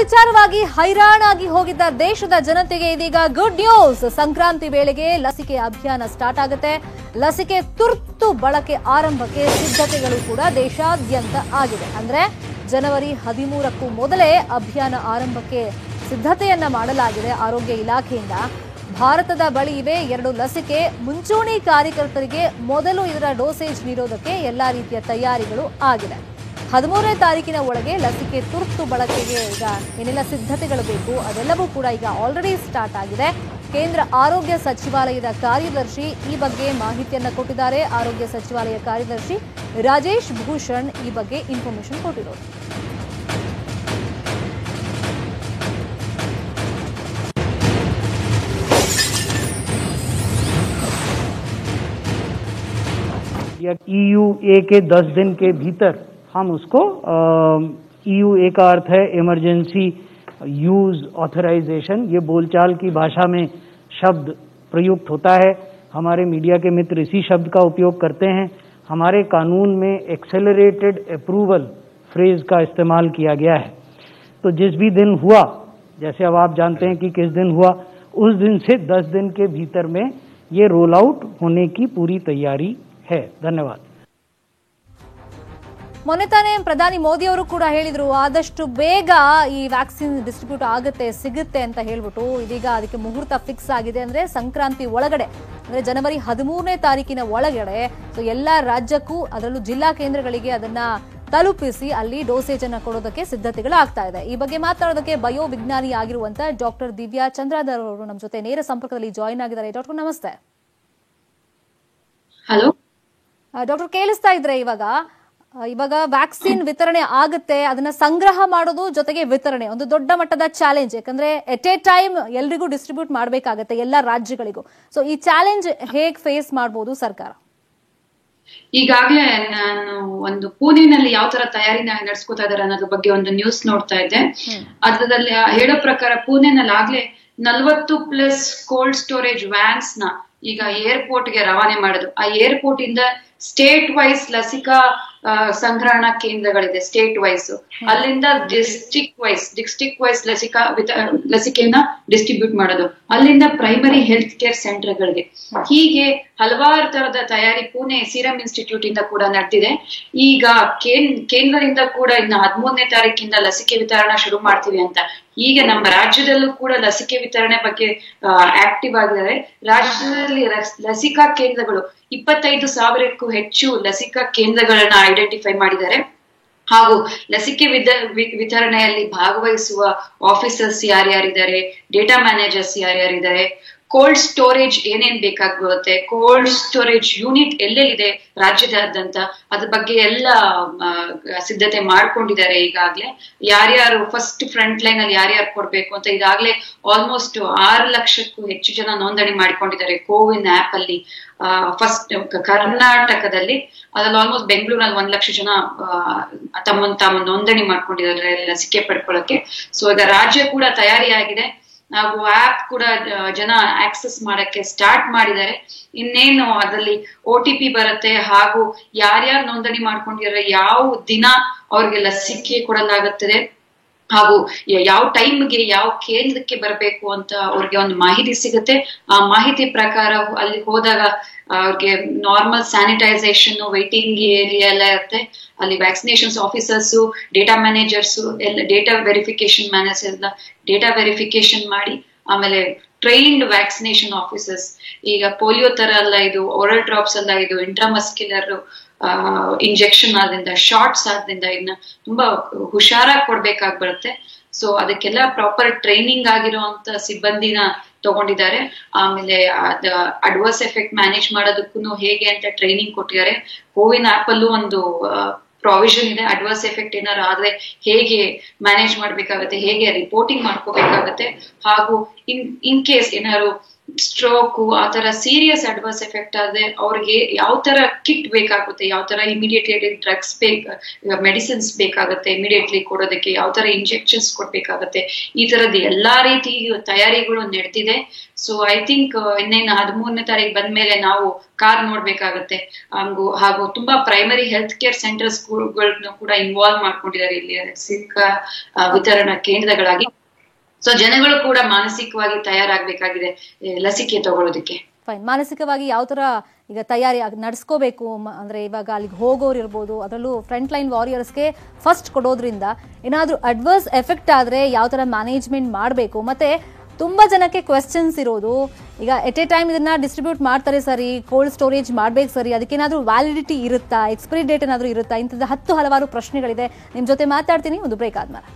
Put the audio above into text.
ವಿಚಾರವಾಗಿ ಹೈರಾಣಾಗಿ ಹೋಗಿದ್ದ ದೇಶದ ಜನತೆಗೆ ಇದೀಗ ಗುಡ್ ನ್ಯೂಸ್. ಸಂಕ್ರಾಂತಿ ವೇಳೆಗೆ ಲಸಿಕೆ ಅಭಿಯಾನ ಸ್ಟಾರ್ಟ್ ಆಗುತ್ತೆ. ಲಸಿಕೆ ತುರ್ತು ಬಳಕೆ ಆರಂಭಕ್ಕೆ ಸಿದ್ಧತೆಗಳು ಕೂಡ ದೇಶಾದ್ಯಂತ ಆಗಿದೆ. ಅಂದ್ರೆ ಜನವರಿ 13ಕ್ಕೂ ಮೊದಲೇ ಅಭಿಯಾನ ಆರಂಭಕ್ಕೆ ಸಿದ್ಧತೆಯನ್ನ ಮಾಡಲಾಗಿದೆ ಆರೋಗ್ಯ ಇಲಾಖೆಯಿಂದ. ಭಾರತದ ಬಳಿ ಇವೆ 2 ಲಸಿಕೆ. ಮುಂಚೂಣಿ ಕಾರ್ಯಕರ್ತರಿಗೆ ಮೊದಲು ಇದರ ಡೋಸೇಜ್ ನೀಡೋದಕ್ಕೆ ಎಲ್ಲಾ ರೀತಿಯ ತಯಾರಿಗಳು ಆಗಿದೆ. 13ನೇ ತಾರೀಕಿನ ಒಳಗೆ ಲಸಿಕೆ ತುರ್ತು ಬಳಕೆಗೆ ಈಗ ಏನೆಲ್ಲ ಸಿದ್ಧತೆಗಳು ಬೇಕು ಅದೆಲ್ಲವೂ ಕೂಡ ಈಗ ಆಲ್ರೆಡಿ ಸ್ಟಾರ್ಟ್ ಆಗಿದೆ. ಕೇಂದ್ರ ಆರೋಗ್ಯ ಸಚಿವಾಲಯದ ಕಾರ್ಯದರ್ಶಿ ಈ ಬಗ್ಗೆ ಮಾಹಿತಿಯನ್ನ ಕೊಟ್ಟಿದ್ದಾರೆ. ಆರೋಗ್ಯ ಸಚಿವಾಲಯ ಕಾರ್ಯದರ್ಶಿ ರಾಜೇಶ್ ಭೂಷಣ್ ಈ ಬಗ್ಗೆ ಇನ್ಫಾರ್ಮೇಶನ್ ಕೊಟ್ಟಿರೋದು. EUA के 10 दिन के भीतर हम उसको EUA का अर्थ है इमरजेंसी यूज ऑथराइजेशन. ये बोलचाल की भाषा में शब्द प्रयुक्त होता है. हमारे मीडिया के मित्र इसी शब्द का उपयोग करते हैं. हमारे कानून में एक्सेलरेटेड अप्रूवल फ्रेज का इस्तेमाल किया गया है. तो जिस भी दिन हुआ, जैसे अब आप जानते हैं कि किस दिन हुआ, उस दिन से 10 दिन के भीतर में ये रोल आउट होने की पूरी तैयारी है. धन्यवाद. ಮೊನ್ನೆ ತಾನೇ ಪ್ರಧಾನಿ ಮೋದಿ ಅವರು ಕೂಡ ಹೇಳಿದ್ರು ಆದಷ್ಟು ಬೇಗ ಈ ವ್ಯಾಕ್ಸಿನ್ ಡಿಸ್ಟ್ರಿಬ್ಯೂಟ್ ಸಿಗುತ್ತೆ ಅಂತ ಹೇಳ್ಬಿಟ್ಟು. ಇದೀಗ ಅದಕ್ಕೆ ಮುಹೂರ್ತ ಫಿಕ್ಸ್ ಆಗಿದೆ. ಅಂದ್ರೆ ಸಂಕ್ರಾಂತಿ ಒಳಗಡೆ, ಅಂದ್ರೆ ಜನವರಿ 13ನೇ ತಾರೀಕಿನ ಒಳಗಡೆ ಎಲ್ಲಾ ರಾಜ್ಯಕ್ಕೂ ಅದರಲ್ಲೂ ಜಿಲ್ಲಾ ಕೇಂದ್ರಗಳಿಗೆ ಅದನ್ನ ತಲುಪಿಸಿ ಅಲ್ಲಿ ಡೋಸೇಜ್ ಅನ್ನ ಕೊಡೋದಕ್ಕೆ ಸಿದ್ಧತೆಗಳು ಆಗ್ತಾ ಇದೆ. ಈ ಬಗ್ಗೆ ಮಾತಾಡೋದಕ್ಕೆ ಬಯೋ ವಿಜ್ಞಾನಿ ಆಗಿರುವಂತ ಡಾಕ್ಟರ್ ದಿವ್ಯಾ ಚಂದ್ರಾಧರ್ ಅವರು ನಮ್ಮ ಜೊತೆ ನೇರ ಸಂಪರ್ಕದಲ್ಲಿ ಜಾಯಿನ್ ಆಗಿದ್ದಾರೆ. ಡಾಕ್ಟರ್ ನಮಸ್ತೆ. ಹಲೋ ಡಾಕ್ಟರ್, ಕೇಳಿಸ್ತಾ ಇದ್ರೆ ಇವಾಗ ವ್ಯಾಕ್ಸಿನ್ ವಿತರಣೆ ಆಗುತ್ತೆ, ಅದನ್ನ ಸಂಗ್ರಹ ಮಾಡೋದು ಜೊತೆಗೆ ವಿತರಣೆ ಒಂದು ದೊಡ್ಡ ಮಟ್ಟದ ಚಾಲೆಂಜ್. ಯಾಕಂದ್ರೆ ಎಟ್ ಎ ಟೈಮ್ ಎಲ್ರಿಗೂ ಡಿಸ್ಟ್ರಿಬ್ಯೂಟ್ ಮಾಡಬೇಕಾಗತ್ತೆ ಎಲ್ಲಾ ರಾಜ್ಯಗಳಿಗೂ. ಸೊ ಈ ಚಾಲೆಂಜ್ ಹೇಗ್ ಫೇಸ್ ಮಾಡಬಹುದು ಸರ್ಕಾರ? ಈಗಾಗಲೇ ನಾನು ಒಂದು ಪುಣೆನಲ್ಲಿ ಯಾವ ತರ ತಯಾರಿನ ನಡೆಸ್ಕೊತಾ ಇದಾರೆ ಅನ್ನೋದ್ರ ಬಗ್ಗೆ ಒಂದು ನ್ಯೂಸ್ ನೋಡ್ತಾ ಇದ್ದೆ. ಅದರಲ್ಲಿ ಹೇಳೋ ಪ್ರಕಾರ ಪುಣೆನಲ್ಲಿ ಆಗ್ಲೇ 40+ ಕೋಲ್ಡ್ ಸ್ಟೋರೇಜ್ ವ್ಯಾನ್ಸ್ ನ ಈಗ ಏರ್ಪೋರ್ಟ್ ಗೆ ರವಾನೆ ಮಾಡೋದು. ಆ ಏರ್ಪೋರ್ಟ್ ಇಂದ ಸ್ಟೇಟ್ ವೈಸ್ ಲಸಿಕಾ ಸಂಗ್ರಹಣಾ ಕೇಂದ್ರಗಳಿದೆ. ಸ್ಟೇಟ್ ವೈಸ್ ಅಲ್ಲಿಂದ ಡಿಸ್ಟ್ರಿಕ್ಟ್ ವೈಸ್ ಲಸಿಕೆಯನ್ನ ಡಿಸ್ಟ್ರಿಬ್ಯೂಟ್ ಮಾಡೋದು. ಅಲ್ಲಿಂದ ಪ್ರೈಮರಿ ಹೆಲ್ತ್ ಕೇರ್ ಸೆಂಟರ್ಗಳಿಗೆ. ಹೀಗೆ ಹಲವಾರು ತರದ ತಯಾರಿ ಪುಣೆ ಸೀರಂ ಇನ್ಸ್ಟಿಟ್ಯೂಟ್ ಇಂದ ಕೂಡ ನಡೆದಿದೆ. ಈಗ ಕೇಂದ್ರದಿಂದ ಕೂಡ ಇನ್ನು 13ನೇ ತಾರೀಕಿಂದ ಲಸಿಕೆ ವಿತರಣಾ ಶುರು ಮಾಡ್ತೀವಿ ಅಂತ. ಈಗ ನಮ್ಮ ರಾಜ್ಯದಲ್ಲೂ ಕೂಡ ಲಸಿಕೆ ವಿತರಣೆ ಬಗ್ಗೆ ಆಕ್ಟಿವ್ ಆಗಿದ್ದಾರೆ. ರಾಜ್ಯದಲ್ಲಿ ಲಸಿಕಾ ಕೇಂದ್ರಗಳು 25,000ಕ್ಕೂ ಹೆಚ್ಚು ಲಸಿಕಾ ಕೇಂದ್ರಗಳನ್ನ ಐಡೆಂಟಿಫೈ ಮಾಡಿದ್ದಾರೆ. ಹಾಗೂ ಲಸಿಕೆ ವಿತರಣೆಯಲ್ಲಿ ಭಾಗವಹಿಸುವ ಆಫೀಸರ್ಸ್ ಯಾರ್ಯಾರಿದ್ದಾರೆ, ಡೇಟಾ ಮ್ಯಾನೇಜರ್ಸ್ ಯಾರ್ಯಾರಿದ್ದಾರೆ, ಕೋಲ್ಡ್ ಸ್ಟೋರೇಜ್ ಏನೇನ್ ಬೇಕಾಗುತ್ತೆ, ಕೋಲ್ಡ್ ಸ್ಟೋರೇಜ್ ಯೂನಿಟ್ ಎಲ್ಲೆಲ್ಲಿದೆ ರಾಜ್ಯದಾದ್ಯಂತ ಅದ್ರ ಬಗ್ಗೆ ಎಲ್ಲ ಸಿದ್ಧತೆ ಮಾಡ್ಕೊಂಡಿದ್ದಾರೆ. ಈಗಾಗ್ಲೇ ಯಾರ್ಯಾರು ಫಸ್ಟ್ ಫ್ರಂಟ್ ಲೈನ್ ಅಲ್ಲಿ ಯಾರ್ಯಾರು ಕೊಡ್ಬೇಕು ಅಂತ ಈಗಾಗ್ಲೇ ಆಲ್ಮೋಸ್ಟ್ 6 ಲಕ್ಷಕ್ಕೂ ಹೆಚ್ಚು ಜನ ನೋಂದಣಿ ಮಾಡ್ಕೊಂಡಿದ್ದಾರೆ ಕೋವಿನ್ ಆಪ್ ಅಲ್ಲಿ. ಫಸ್ಟ್ ಕರ್ನಾಟಕದಲ್ಲಿ ಅದ್ರಲ್ಲಿ ಆಲ್ಮೋಸ್ಟ್ ಬೆಂಗಳೂರಲ್ಲಿ 1 ಲಕ್ಷ ಜನ ತಮ್ಮ ನೋಂದಣಿ ಮಾಡ್ಕೊಂಡಿದ್ದಾರೆ ಲಸಿಕೆ ಪಡ್ಕೊಳ್ಳೋಕೆ. ಸೊ ಈಗ ರಾಜ್ಯ ಕೂಡ ತಯಾರಿಯಾಗಿದೆ. ನಾವು ಆಪ್ ಕೂಡ ಜನ ಆಕ್ಸೆಸ್ ಮಾಡಕ್ಕೆ ಸ್ಟಾರ್ಟ್ ಮಾಡಿದ್ದಾರೆ. ಇನ್ನೇನು ಅದರಲ್ಲಿ OTP ಬರುತ್ತೆ. ಹಾಗೂ ಯಾರ್ಯಾರು ನೋಂದಣಿ ಮಾಡ್ಕೊಂಡಿದ್ದಾರೆ, ಯಾವ ದಿನ ಅವ್ರಿಗೆ ಲಸಿಕೆ ಕೊಡಲಾಗುತ್ತದೆ, ಹಾಗೂ ಯಾವ ಟೈಮ್ಗೆ ಯಾವ ಕೇಂದ್ರಕ್ಕೆ ಬರಬೇಕು ಅಂತ ಅವ್ರಿಗೆ ಒಂದು ಮಾಹಿತಿ ಸಿಗುತ್ತೆ. ಆ ಮಾಹಿತಿ ಪ್ರಕಾರ ಅಲ್ಲಿ ಹೋದಾಗ ಅವ್ರಿಗೆ ನಾರ್ಮಲ್ ಸ್ಯಾನಿಟೈಸೇಷನ್, ವೈಟಿಂಗ್ ಏರಿಯಾ ಎಲ್ಲ ಇರುತ್ತೆ. ಅಲ್ಲಿ ವ್ಯಾಕ್ಸಿನೇಷನ್ಸ್ ಆಫೀಸರ್ಸ್, ಡೇಟಾ ಮ್ಯಾನೇಜರ್ಸ್ ಎಲ್ಲ ಡೇಟಾ ವೆರಿಫಿಕೇಶನ್ ಮ್ಯಾನೇಜರ್ ಎಲ್ಲ ಡೇಟಾ ವೆರಿಫಿಕೇಶನ್ ಮಾಡಿ, ಆಮೇಲೆ ಟ್ರೈನ್ಡ್ ವ್ಯಾಕ್ಸಿನೇಷನ್ ಆಫೀಸರ್ಸ್. ಈಗ ಪೋಲಿಯೋ ತರ ಅಲ್ಲ ಇದು, ಓರಲ್ ಡ್ರಾಪ್ಸ್ ಅಲ್ಲ ಇದು, ಇಂಟ್ರಾಮಸ್ಕ್ಯುಲರ್ ಇಂಜೆಕ್ಷನ್ ಆದ್ರಿಂದ, ಶಾರ್ಟ್ಸ್ ಆದ್ರಿಂದ ಇದನ್ನ ತುಂಬಾ ಹುಷಾರಾಗಿ ಕೊಡ್ಬೇಕಾಗಿ ಬರುತ್ತೆ. ಸೊ ಅದಕ್ಕೆಲ್ಲ ಪ್ರಾಪರ್ ಟ್ರೈನಿಂಗ್ ಆಗಿರುವಂತ ಸಿಬ್ಬಂದಿನ ತಗೊಂಡಿದ್ದಾರೆ. ಆಮೇಲೆ ಅಡ್ವರ್ಸ್ ಎಫೆಕ್ಟ್ ಮ್ಯಾನೇಜ್ ಮಾಡೋದಕ್ಕೂ ಹೇಗೆ ಅಂತ ಟ್ರೈನಿಂಗ್ ಕೊಟ್ಟಿದ್ದಾರೆ. ಕೋವಿನ್ ಆಪ್ ಅಲ್ಲೂ ಒಂದು ಪ್ರಾವಿಷನ್ ಇದೆ. ಅಡ್ವರ್ಸ್ ಎಫೆಕ್ಟ್ ಏನಾದ್ರು ಆದ್ರೆ ಹೇಗೆ ಮ್ಯಾನೇಜ್ ಮಾಡ್ಬೇಕಾಗತ್ತೆ, ಹೇಗೆ ರಿಪೋರ್ಟಿಂಗ್ ಮಾಡ್ಕೋಬೇಕಾಗತ್ತೆ, ಹಾಗೂ ಇನ್ ಕೇಸ್ ಏನಾದ್ರು ಸ್ಟ್ರೋಕ್ ಆ ತರ ಸೀರಿಯಸ್ ಅಡ್ವರ್ಸ್ ಎಫೆಕ್ಟ್ ಆದ್ರೆ ಅವ್ರಿಗೆ ಯಾವ ತರ ಕಿಟ್ ಬೇಕಾಗುತ್ತೆ, ಯಾವ ತರ ಇಮಿಡಿಯೇಟ್ಲಿ ಡ್ರಗ್ಸ್ ಮೆಡಿಸಿನ್ಸ್ ಬೇಕಾಗುತ್ತೆ, ಇಮಿಡಿಯೇಟ್ಲಿ ಕೊಡೋದಕ್ಕೆ ಯಾವ ತರ ಇಂಜೆಕ್ಷನ್ಸ್ ಕೊಡ್ಬೇಕಾಗತ್ತೆ, ಈ ತರದ ಎಲ್ಲಾ ರೀತಿ ತಯಾರಿಗಳು ನಡೆದಿದೆ. ಸೊ ಐ ಥಿಂಕ್ ಇನ್ನೇನು 13ನೇ ತಾರೀಕು ಬಂದ್ಮೇಲೆ ನಾವು ಕಾರ್ ನೋಡ್ಬೇಕಾಗತ್ತೆ. ಹಾಗೂ ತುಂಬಾ ಪ್ರೈಮರಿ ಹೆಲ್ತ್ ಕೇರ್ ಸೆಂಟರ್ಸ್ ಗಳನ್ನ ಕೂಡ ಇನ್ವಾಲ್ವ್ ಮಾಡ್ಕೊಂಡಿದ್ದಾರೆ ಇಲ್ಲಿ ಲಸಿಕಾ ವಿತರಣಾ ಕೇಂದ್ರಗಳಾಗಿ. ಸೊ ಜನಗಳು ಕೂಡ ಮಾನಸಿಕವಾಗಿ ತಯಾರಾಗಬೇಕಾಗಿದೆ ಲಸಿಕೆ ತಗೊಳ್ಳೋದಕ್ಕೆ. ಫೈನ್. ಮಾನಸಿಕವಾಗಿ ಯಾವ ತರ ಈಗ ತಯಾರಿ ನಡೆಸ್ಕೋಬೇಕು ಅಂದ್ರೆ ಇವಾಗ ಅಲ್ಲಿಗೆ ಹೋಗೋರು ಇರ್ಬೋದು, ಅದರಲ್ಲೂ ಫ್ರಂಟ್ ಲೈನ್ ವಾರಿಯರ್ಸ್ಗೆ ಫಸ್ಟ್ ಕೊಡೋದ್ರಿಂದ ಏನಾದ್ರೂ ಅಡ್ವರ್ಸ್ ಎಫೆಕ್ಟ್ ಆದ್ರೆ ಯಾವ ತರ ಮ್ಯಾನೇಜ್ಮೆಂಟ್ ಮಾಡಬೇಕು, ಮತ್ತೆ ತುಂಬಾ ಜನಕ್ಕೆ ಕ್ವೆಶ್ಚನ್ಸ್ ಇರೋದು ಈಗ ಎಟ್ ಎ ಟೈಮ್ ಇದನ್ನ ಡಿಸ್ಟ್ರಿಬ್ಯೂಟ್ ಮಾಡ್ತಾರೆ ಸರಿ, ಕೋಲ್ಡ್ ಸ್ಟೋರೇಜ್ ಮಾಡ್ಬೇಕು ಸರಿ, ಅದಕ್ಕೇನಾದ್ರೂ ವ್ಯಾಲಿಡಿಟಿ ಇರುತ್ತಾ, ಎಕ್ಸ್ಪೈರಿ ಡೇಟ್ ಏನಾದ್ರೂ ಇರುತ್ತಾ, ಇಂಥದ್ದು ಹಲವಾರು ಪ್ರಶ್ನೆಗಳಿದೆ. ನಿಮ್ ಜೊತೆ ಮಾತಾಡ್ತೀನಿ ಒಂದು ಬ್ರೇಕ್ ಆದ್ಮೇಲೆ.